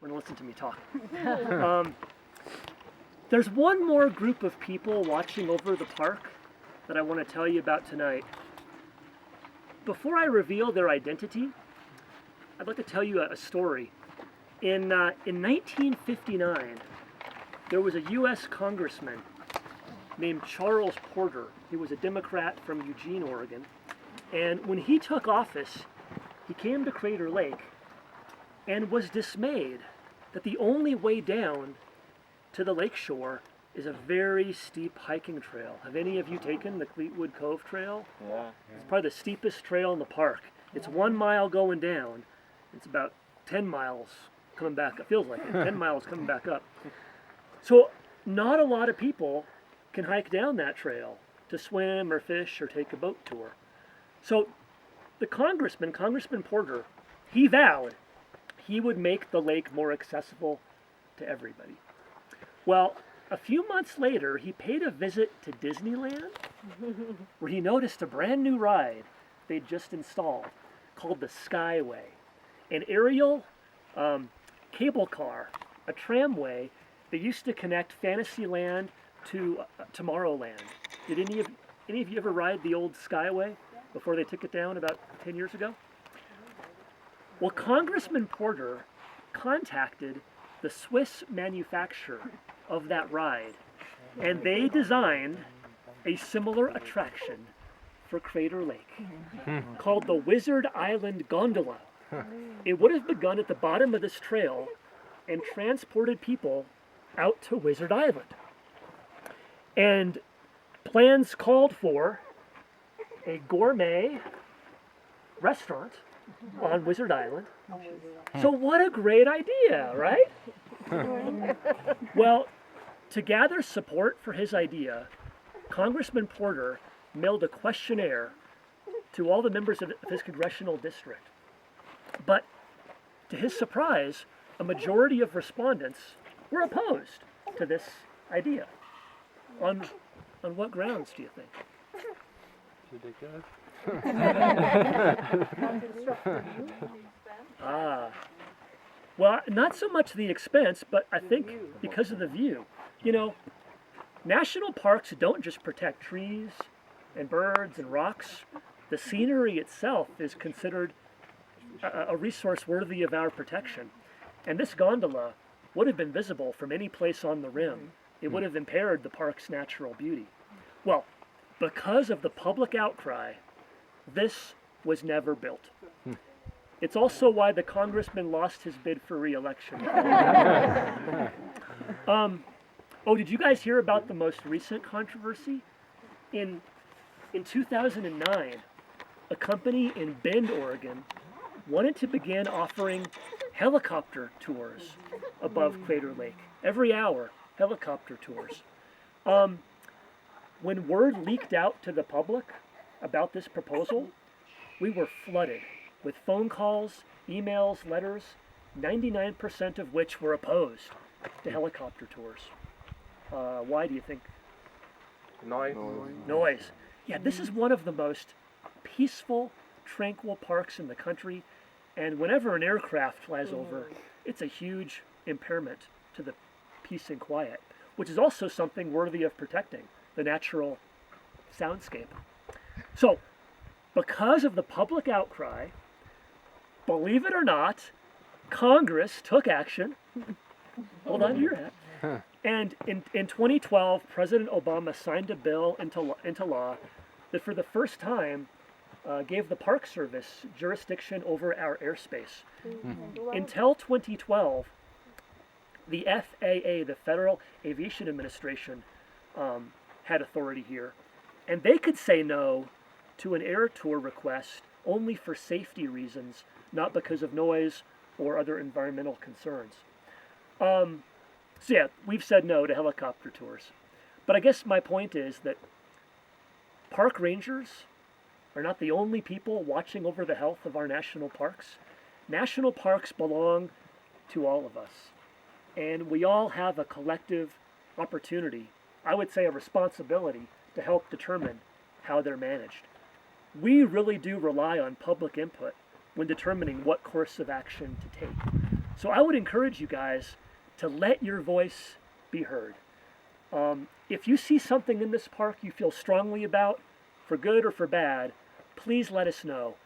We're going to listen to me talk. There's one more group of people watching over the park that I want to tell you about tonight. Before I reveal their identity, I'd like to tell you a story. In 1959, there was a U.S. congressman named Charles Porter. He was a Democrat from Eugene, Oregon. And when he took office, he came to Crater Lake and was dismayed that the only way down to the lakeshore is a very steep hiking trail. Have any of you taken the Fleetwood Cove Trail? Yeah. It's probably the steepest trail in the park. It's 1 mile going down. It's about 10 miles coming back. It feels like it. 10 miles coming back up. So not a lot of people can hike down that trail to swim or fish or take a boat tour. So the Congressman Porter, he vowed he would make the lake more accessible to everybody. Well, a few months later, he paid a visit to Disneyland, where he noticed a brand new ride they'd just installed called the Skyway, an aerial cable car, a tramway that used to connect Fantasyland to Tomorrowland. Did any of you ever ride the old Skyway before they took it down about 10 years ago? Well, Congressman Porter contacted the Swiss manufacturer of that ride, and they designed a similar attraction for Crater Lake called the Wizard Island Gondola. It would have begun at the bottom of this trail and transported people out to Wizard Island. And plans called for a gourmet restaurant on Wizard Island. So what a great idea, right? Well, to gather support for his idea, Congressman Porter mailed a questionnaire to all the members of his congressional district. But to his surprise, a majority of respondents were opposed to this idea. On what grounds, do you think? Ridiculous. Well, not so much the expense, but I think because of the view. You know, national parks don't just protect trees and birds and rocks. The scenery itself is considered a resource worthy of our protection. And this gondola would have been visible from any place on the rim. It would have impaired the park's natural beauty. Well, because of the public outcry, this was never built. It's also why the congressman lost his bid for re-election. Did you guys hear about the most recent controversy? In 2009, a company in Bend, Oregon, wanted to begin offering helicopter tours above Crater Lake. Every hour, helicopter tours. When word leaked out to the public about this proposal, we were flooded with phone calls, emails, letters, 99% of which were opposed to helicopter tours. Why do you think? Noise. Yeah, this is one of the most peaceful, tranquil parks in the country, and whenever an aircraft flies over, it's a huge impairment to the peace and quiet, which is also something worthy of protecting, the natural soundscape. So, because of the public outcry, believe it or not, Congress took action. Hold on to your hat. And in 2012, President Obama signed a bill into law that for the first time gave the Park Service jurisdiction over our airspace. Until 2012, the FAA, the Federal Aviation Administration, had authority here. And they could say no to an air tour request only for safety reasons, not because of noise or other environmental concerns. So yeah, we've said no to helicopter tours. But I guess my point is that park rangers are not the only people watching over the health of our national parks. National parks belong to all of us. And we all have a collective opportunity, I would say a responsibility, to help determine how they're managed. We really do rely on public input when determining what course of action to take. So I would encourage you guys to let your voice be heard. If you see something in this park you feel strongly about, for good or for bad, please let us know.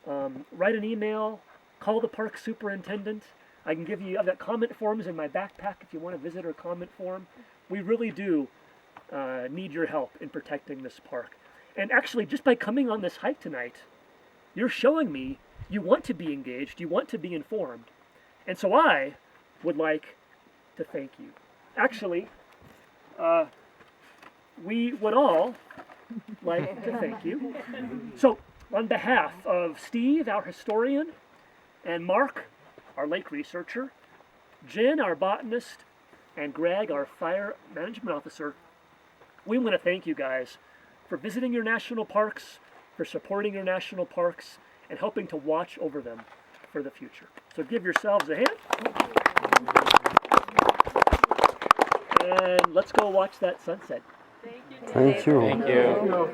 Write an email, call the park superintendent. I've got comment forms in my backpack if you want to visit our comment form. We really do need your help in protecting this park. And actually, just by coming on this hike tonight, you're showing me you want to be engaged, you want to be informed. And so I would like to thank you. Actually, we would all like to thank you. So, on behalf of Steve, our historian, and Mark, our lake researcher, Jen, our botanist, and Greg, our fire management officer, we want to thank you guys for visiting your national parks, for supporting your national parks, and helping to watch over them for the future. So give yourselves a hand. And let's go watch that sunset. Thank you. Thank you.